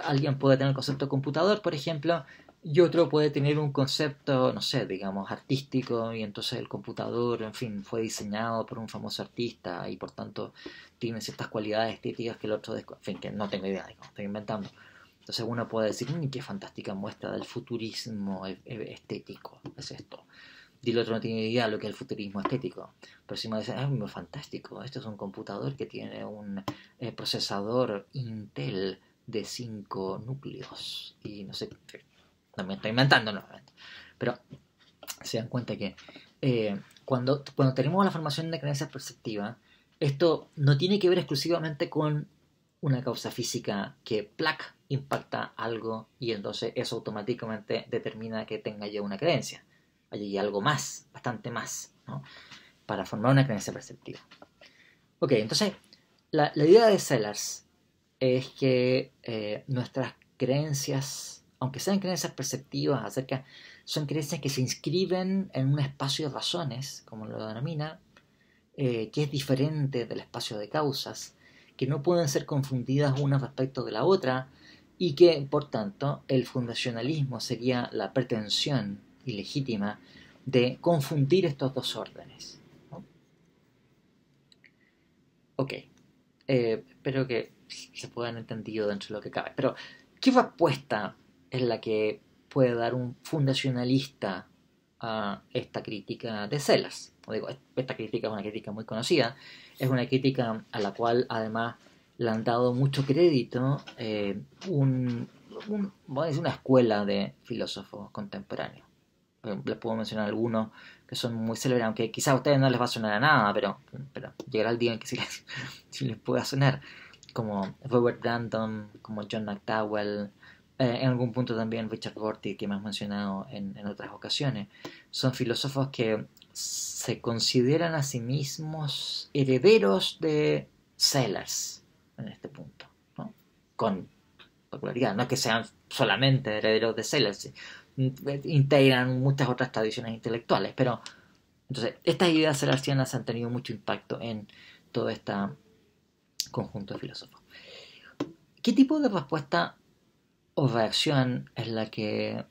alguien puede tener el concepto de computador, por ejemplo, y otro puede tener un concepto, no sé, digamos, artístico, y entonces el computador, en fin, fue diseñado por un famoso artista y por tanto tiene ciertas cualidades estéticas que el otro, en fin, que no tengo idea, digamos, estoy inventando. Entonces uno puede decir, qué fantástica muestra del futurismo estético es esto. Y el otro no tiene idea de lo que es el futurismo estético. Pero si me dice, muy fantástico, esto es un computador que tiene un procesador Intel de 5 núcleos. Y no sé, no me estoy inventando nuevamente. Pero se dan cuenta que cuando tenemos la formación de creencias perceptivas, esto no tiene que ver exclusivamente con una causa física que plac impacta algo y entonces eso automáticamente determina que tenga ya una creencia. Hay algo más, bastante más, ¿no? Para formar una creencia perceptiva. Ok, entonces la idea de Sellers es que nuestras creencias, aunque sean creencias perceptivas son creencias que se inscriben en un espacio de razones, como lo denomina, que es diferente del espacio de causas, que no pueden ser confundidas una respecto de la otra y que, por tanto, el fundacionalismo sería la pretensión ilegítima de confundir estos dos órdenes, ¿no? Ok, espero que se puedan entendido dentro de lo que cabe. Pero, ¿qué respuesta es la que puede dar un fundacionalista a esta crítica de Sellers? Digo, esta crítica es una crítica muy conocida, es una crítica a la cual además le han dado mucho crédito voy a decir una escuela de filósofos contemporáneos. Les puedo mencionar algunos que son muy célebres, aunque quizás a ustedes no les va a sonar a nada, pero llegará el día en que sí les pueda sonar, como Robert Brandon, como John McDowell, en algún punto también Richard Rorty, que hemos mencionado en otras ocasiones. Son filósofos que se consideran a sí mismos herederos de Sellers en este punto, ¿no? Con peculiaridad, no es que sean solamente herederos de Sellers, integran muchas otras tradiciones intelectuales, pero entonces estas ideas sellersianas han tenido mucho impacto en todo este conjunto de filósofos. ¿Qué tipo de respuesta o reacción es la que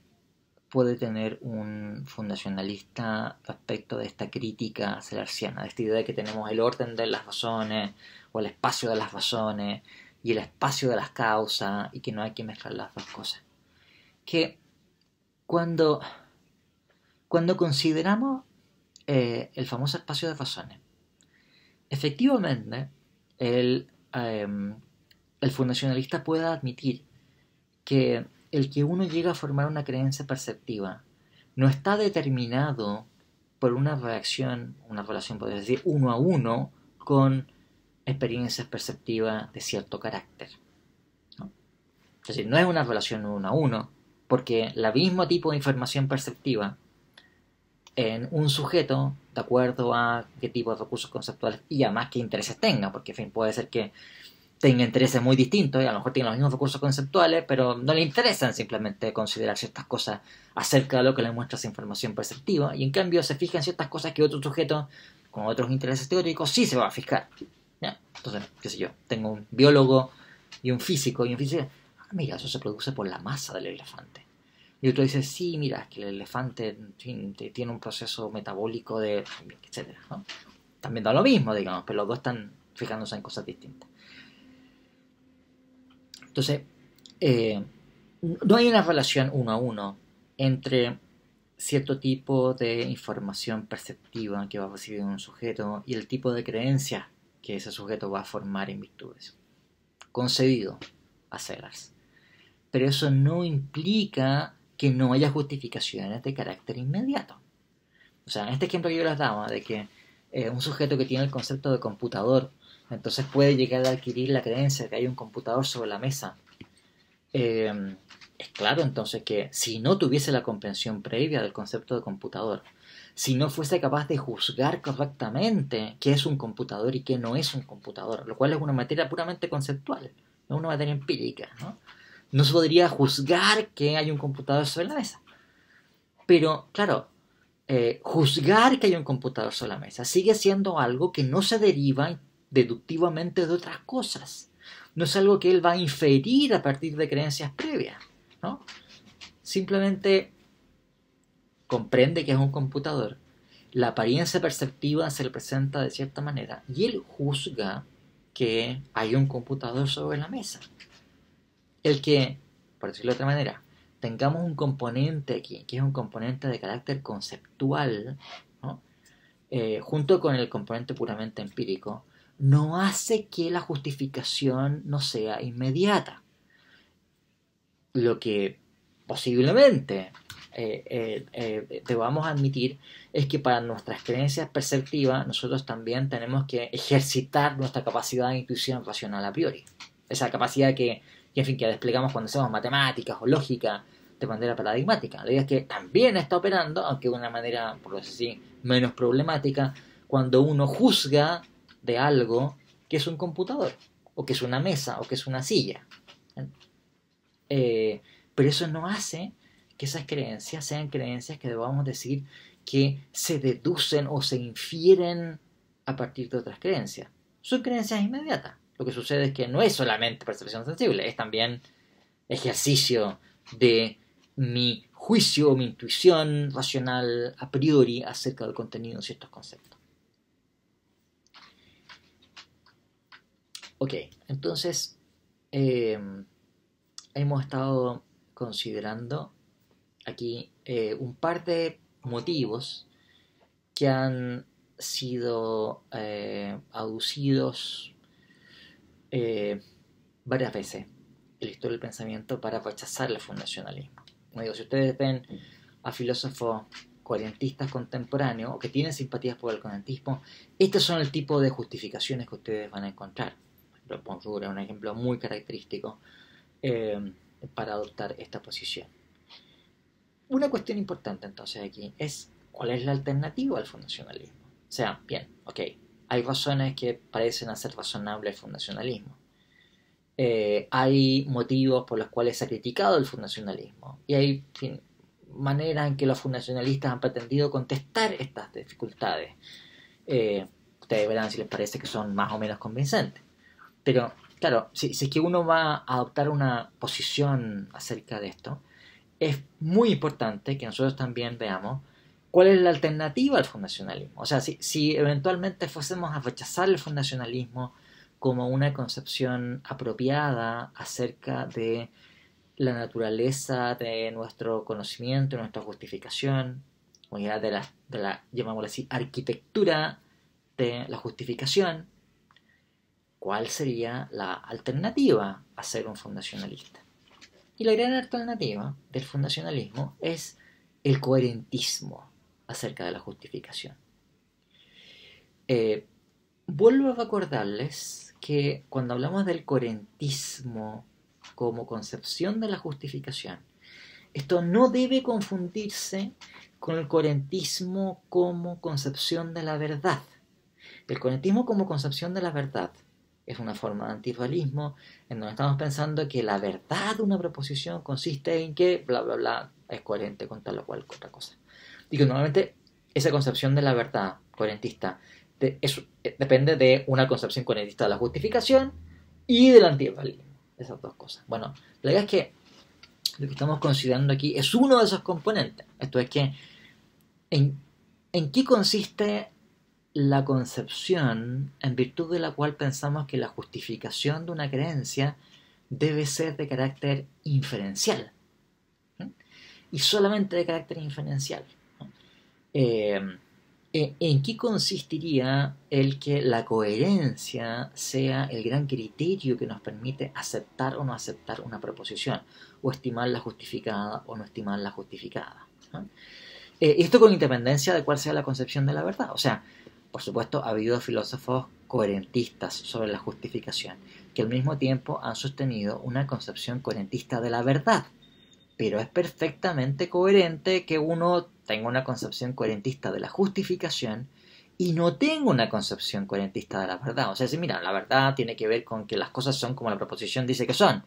puede tener un fundacionalista respecto de esta crítica sellersiana, de esta idea de que tenemos el orden de las razones o el espacio de las razones y el espacio de las causas y que no hay que mezclar las dos cosas? Que cuando consideramos el famoso espacio de razones, efectivamente el fundacionalista puede admitir que el que uno llega a formar una creencia perceptiva no está determinado por una relación, podría decir, uno a uno con experiencias perceptivas de cierto carácter, ¿no? Es decir, no es una relación uno a uno, porque el mismo tipo de información perceptiva en un sujeto, de acuerdo a qué tipo de recursos conceptuales y además qué intereses tenga, porque en fin, puede ser que tenga intereses muy distintos, y a lo mejor tienen los mismos recursos conceptuales, pero no le interesan simplemente considerar ciertas cosas acerca de lo que le muestra esa información perceptiva, y en cambio se fija en ciertas cosas que otro sujeto con otros intereses teóricos sí se va a fijar. ¿Ya? Entonces, qué sé yo, tengo un biólogo y un físico mira, eso se produce por la masa del elefante. Y otro dice, sí, mira, es que el elefante en fin, tiene un proceso metabólico de, etcétera, ¿no? También da lo mismo, digamos, pero los dos están fijándose en cosas distintas. Entonces, no hay una relación uno a uno entre cierto tipo de información perceptiva que va a recibir un sujeto y el tipo de creencias que ese sujeto va a formar en virtud de eso. Concedido a Sellars. Pero eso no implica que no haya justificaciones de carácter inmediato. O sea, en este ejemplo que yo les daba de que un sujeto que tiene el concepto de computador, entonces puede llegar a adquirir la creencia de que hay un computador sobre la mesa. Es claro entonces que si no tuviese la comprensión previa del concepto de computador, si no fuese capaz de juzgar correctamente qué es un computador y qué no es un computador, lo cual es una materia puramente conceptual, no es una materia empírica, ¿no? No se podría juzgar que hay un computador sobre la mesa. Pero, claro, juzgar que hay un computador sobre la mesa sigue siendo algo que no se deriva deductivamente de otras cosas. No es algo que él va a inferir a partir de creencias previas, ¿no? Simplemente comprende que es un computador, la apariencia perceptiva se le presenta de cierta manera y él juzga que hay un computador sobre la mesa. El que, por decirlo de otra manera, tengamos un componente aquí, que es un componente de carácter conceptual, ¿no? Junto con el componente puramente empírico, no hace que la justificación no sea inmediata. Lo que posiblemente debamos admitir es que para nuestras creencias perceptivas nosotros también tenemos que ejercitar nuestra capacidad de intuición racional a priori. Esa capacidad que desplegamos cuando hacemos matemáticas o lógica de manera paradigmática. La idea es que también está operando, aunque de una manera, por decir así, menos problemática, cuando uno juzga de algo que es un computador, o que es una mesa, o que es una silla. Pero eso no hace que esas creencias sean creencias que debamos decir que se deducen o se infieren a partir de otras creencias. Son creencias inmediatas. Lo que sucede es que no es solamente percepción sensible, es también ejercicio de mi juicio o mi intuición racional a priori acerca del contenido de ciertos conceptos. Ok, entonces hemos estado considerando aquí un par de motivos que han sido aducidos varias veces en la historia del pensamiento para rechazar el fundacionalismo. Como digo, si ustedes ven a filósofos coherentistas contemporáneos o que tienen simpatías por el coherentismo, estos son el tipo de justificaciones que ustedes van a encontrar. Bonjour es un ejemplo muy característico para adoptar esta posición. Una cuestión importante entonces aquí es cuál es la alternativa al fundacionalismo. O sea, bien, ok, hay razones que parecen hacer razonable el fundacionalismo. Hay motivos por los cuales se ha criticado el fundacionalismo. Y hay maneras en que los fundacionalistas han pretendido contestar estas dificultades. Ustedes verán si les parece que son más o menos convincentes. Pero, claro, si es que uno va a adoptar una posición acerca de esto, es muy importante que nosotros también veamos cuál es la alternativa al fundacionalismo. O sea, si eventualmente fuésemos a rechazar el fundacionalismo como una concepción apropiada acerca de la naturaleza de nuestro conocimiento, nuestra justificación, o ya de la llamámoslo así, arquitectura de la justificación, ¿cuál sería la alternativa a ser un fundacionalista? Y la gran alternativa del fundacionalismo es el coherentismo acerca de la justificación. Vuelvo a recordarles que cuando hablamos del coherentismo como concepción de la justificación, esto no debe confundirse con el coherentismo como concepción de la verdad. El coherentismo como concepción de la verdad es una forma de antirrealismo en donde estamos pensando que la verdad de una proposición consiste en que bla bla bla es coherente con tal o cual otra cosa. Y que normalmente esa concepción de la verdad coherentista depende de una concepción coherentista de la justificación y del antirrealismo. Esas dos cosas. Bueno, la idea es que lo que estamos considerando aquí es uno de esos componentes. Esto es que ¿en qué consiste la concepción en virtud de la cual pensamos que la justificación de una creencia debe ser de carácter inferencial? Y solamente de carácter inferencial. ¿En qué consistiría el que la coherencia sea el gran criterio que nos permite aceptar o no aceptar una proposición, o estimarla justificada o no estimarla justificada? Esto con independencia de cuál sea la concepción de la verdad. O sea, por supuesto, ha habido filósofos coherentistas sobre la justificación, que al mismo tiempo han sostenido una concepción coherentista de la verdad. Pero es perfectamente coherente que uno tenga una concepción coherentista de la justificación y no tenga una concepción coherentista de la verdad. O sea, si mira, la verdad tiene que ver con que las cosas son como la proposición dice que son.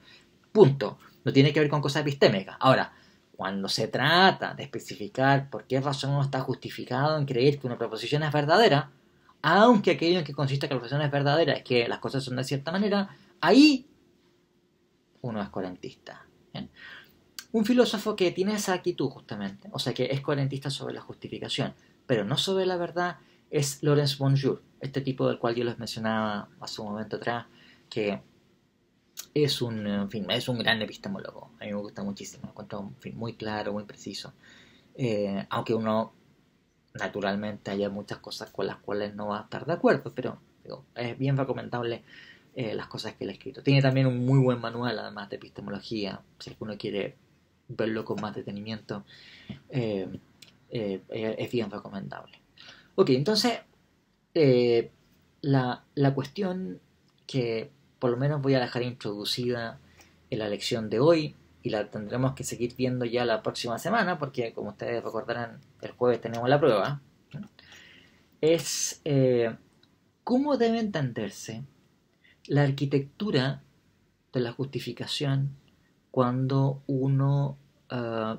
Punto. No tiene que ver con cosas epistémicas. Ahora, cuando se trata de especificar por qué razón uno está justificado en creer que una proposición es verdadera, aunque aquello en que consiste que la proposición es verdadera es que las cosas son de cierta manera, ahí uno es coherentista. ¿Bien? Un filósofo que tiene esa actitud justamente, o sea que es coherentista sobre la justificación, pero no sobre la verdad, es Lawrence Bonjour, este tipo del cual yo les mencionaba hace un momento atrás, que es es un gran epistemólogo. A mí me gusta muchísimo, lo encuentro muy claro, muy preciso. Aunque uno naturalmente haya muchas cosas con las cuales no va a estar de acuerdo, pero digo, es bien recomendable las cosas que él ha escrito. Tiene también un muy buen manual, además de epistemología, si alguno quiere verlo con más detenimiento, es bien recomendable. Ok, entonces, la cuestión que por lo menos voy a dejar introducida en la lección de hoy, y la tendremos que seguir viendo ya la próxima semana, porque como ustedes recordarán, el jueves tenemos la prueba, es cómo debe entenderse la arquitectura de la justificación cuando uno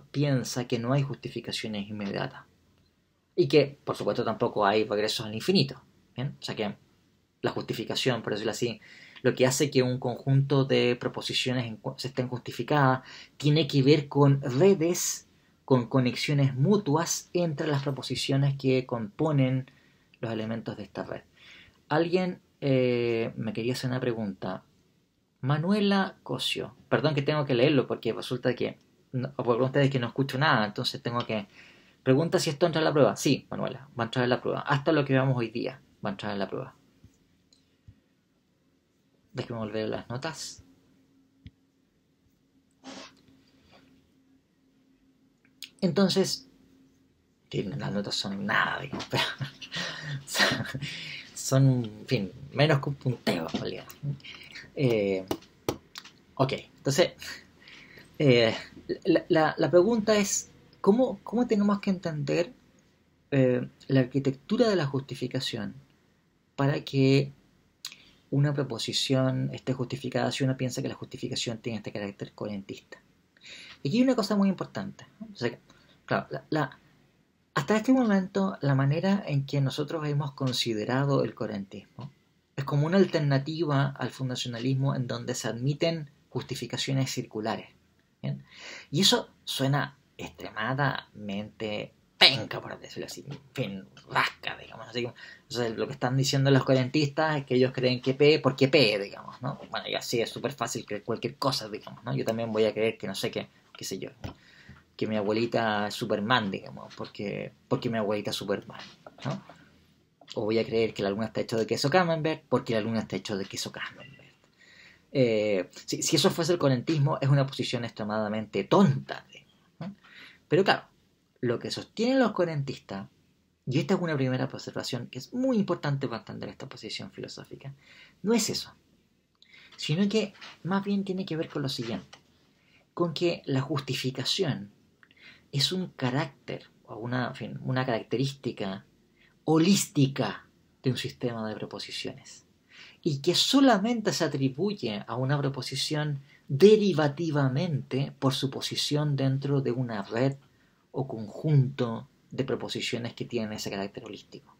piensa que no hay justificaciones inmediatas y que por supuesto tampoco hay regresos al infinito. ¿Bien? O sea que la justificación, por decirlo así, lo que hace que un conjunto de proposiciones se estén justificadas tiene que ver con redes, con conexiones mutuas entre las proposiciones que componen los elementos de esta red. Alguien me quería hacer una pregunta. Manuela Cosio. Perdón que tengo que leerlo porque resulta que, por ustedes que no escucho nada, entonces tengo que... Pregunta si esto entra en la prueba. Sí, Manuela, va a entrar en la prueba. Hasta lo que veamos hoy día va a entrar en la prueba. Déjenme volver a las notas. Entonces, las notas son nada, digamos, pero son, en fin, menos que un punteo en realidad. Ok, entonces, la pregunta es, ¿cómo tenemos que entender la arquitectura de la justificación para que una proposición esté justificada si uno piensa que la justificación tiene este carácter coherentista? Y aquí hay una cosa muy importante, ¿no? O sea, claro, hasta este momento la manera en que nosotros hemos considerado el coherentismo es como una alternativa al fundacionalismo en donde se admiten justificaciones circulares. ¿Bien? Y eso suena extremadamente penca, por decirlo así, en fin, rasca, digamos. Así que, entonces, lo que están diciendo los coherentistas es que ellos creen que P, porque P, digamos, ¿no? Bueno, y así es súper fácil creer cualquier cosa, digamos, ¿no? Yo también voy a creer que no sé qué sé yo, ¿no? Que mi abuelita es Superman, digamos, porque mi abuelita es Superman, ¿no? O voy a creer que la luna está hecha de queso camembert porque la luna está hecha de queso camembert. Si eso fuese el coherentismo, es una posición extremadamente tonta, ¿no? Pero claro, lo que sostienen los coherentistas, y esta es una primera observación que es muy importante para entender esta posición filosófica, no es eso, sino que más bien tiene que ver con lo siguiente, con que la justificación es un carácter o una característica holística de un sistema de proposiciones y que solamente se atribuye a una proposición derivativamente por su posición dentro de una red o conjunto de proposiciones que tienen ese carácter holístico.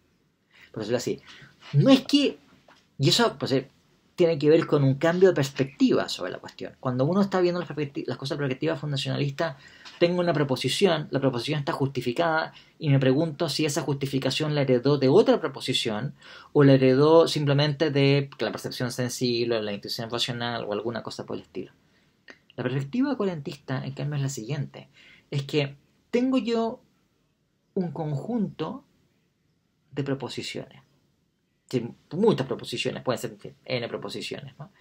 Por decirlo así, no es que, y eso pues, tiene que ver con un cambio de perspectiva sobre la cuestión. Cuando uno está viendo las cosas de perspectiva fundacionalista, tengo una proposición, la proposición está justificada y me pregunto si esa justificación la heredó de otra proposición o la heredó simplemente de la percepción sensible, la intuición racional o alguna cosa por el estilo. La perspectiva coherentista, en cambio, es la siguiente. Es que tengo yo un conjunto de proposiciones. Muchas proposiciones, pueden ser n proposiciones, ¿no?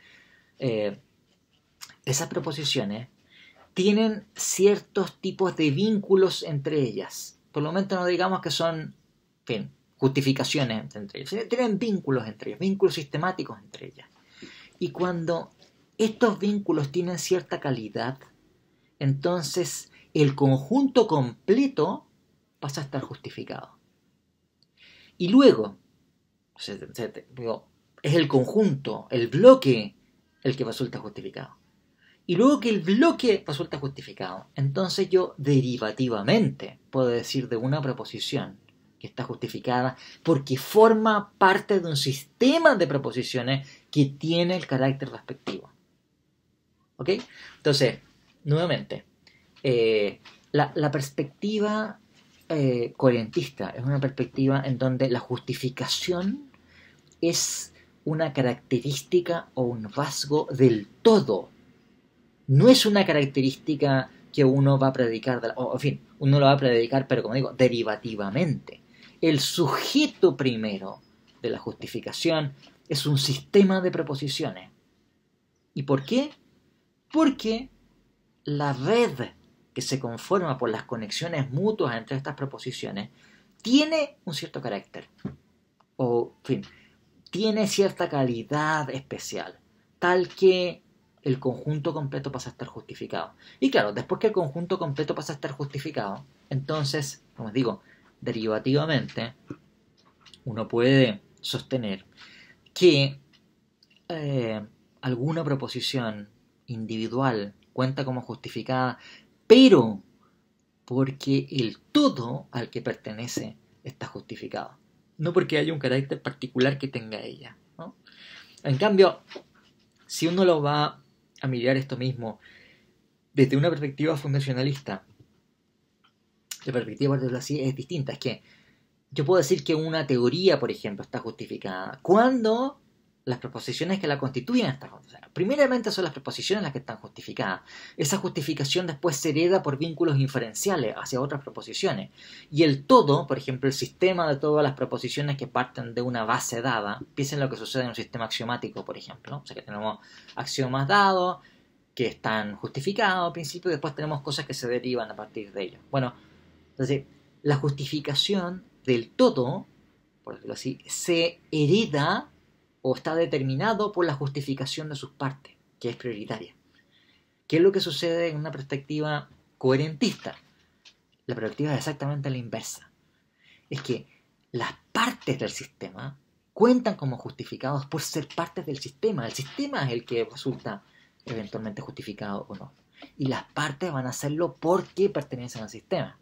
Esas proposiciones tienen ciertos tipos de vínculos entre ellas. Por lo menos no digamos que son, en fin, justificaciones entre ellas. Tienen vínculos entre ellas, vínculos sistemáticos entre ellas. Y cuando estos vínculos tienen cierta calidad, entonces el conjunto completo pasa a estar justificado. Y luego, es el conjunto, el bloque, el que resulta justificado. Y luego que el bloque resulta justificado, entonces yo derivativamente puedo decir de una proposición que está justificada porque forma parte de un sistema de proposiciones que tiene el carácter respectivo. ¿Ok? Entonces, nuevamente, la perspectiva coherentista es una perspectiva en donde la justificación es una característica o un rasgo del todo. No es una característica que uno va a predicar, o en fin, uno lo va a predicar, pero como digo, derivativamente. El sujeto primero de la justificación es un sistema de proposiciones. ¿Y por qué? Porque la red que se conforma por las conexiones mutuas entre estas proposiciones tiene un cierto carácter. O, en fin, tiene cierta calidad especial, tal que el conjunto completo pasa a estar justificado. Y claro, después que el conjunto completo pasa a estar justificado, entonces, como os digo, derivativamente, uno puede sostener que alguna proposición individual cuenta como justificada, pero porque el todo al que pertenece está justificado, no porque haya un carácter particular que tenga ella, ¿no? En cambio, si uno lo va a mirar esto mismo desde una perspectiva fundacionalista, la perspectiva, por decirlo así, es distinta. Es que yo puedo decir que una teoría, por ejemplo, está justificada cuando las proposiciones que la constituyen están justificadas. Primeramente son las proposiciones las que están justificadas. Esa justificación después se hereda por vínculos inferenciales hacia otras proposiciones. Y el todo, por ejemplo, el sistema de todas las proposiciones que parten de una base dada, piensen lo que sucede en un sistema axiomático, por ejemplo. O sea que tenemos axiomas dados que están justificados al principio y después tenemos cosas que se derivan a partir de ellos. Bueno, entonces, la justificación del todo, por decirlo así, se hereda o está determinado por la justificación de sus partes, que es prioritaria. ¿Qué es lo que sucede en una perspectiva coherentista? La perspectiva es exactamente la inversa. Es que las partes del sistema cuentan como justificados por ser partes del sistema. El sistema es el que resulta eventualmente justificado o no. Y las partes van a hacerlo porque pertenecen al sistema.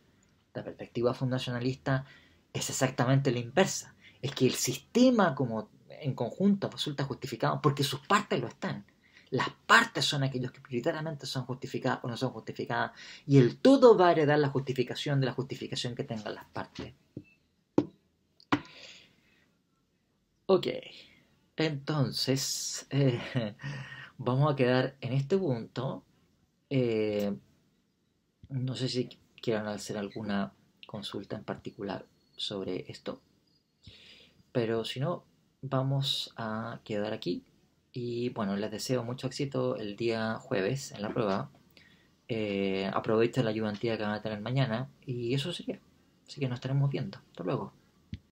La perspectiva fundacionalista es exactamente la inversa. Es que el sistema como en conjunto resulta justificado porque sus partes lo están. Las partes son aquellos que prioritariamente son justificadas o no son justificadas, y el todo va a heredar la justificación de la justificación que tengan las partes. Ok, entonces vamos a quedar en este punto. No sé si quieran hacer alguna consulta en particular sobre esto, pero si no, vamos a quedar aquí. Y bueno, les deseo mucho éxito el día jueves en la prueba. Aprovechen la ayudantía que van a tener mañana. Y eso sería. Así que nos estaremos viendo. Hasta luego.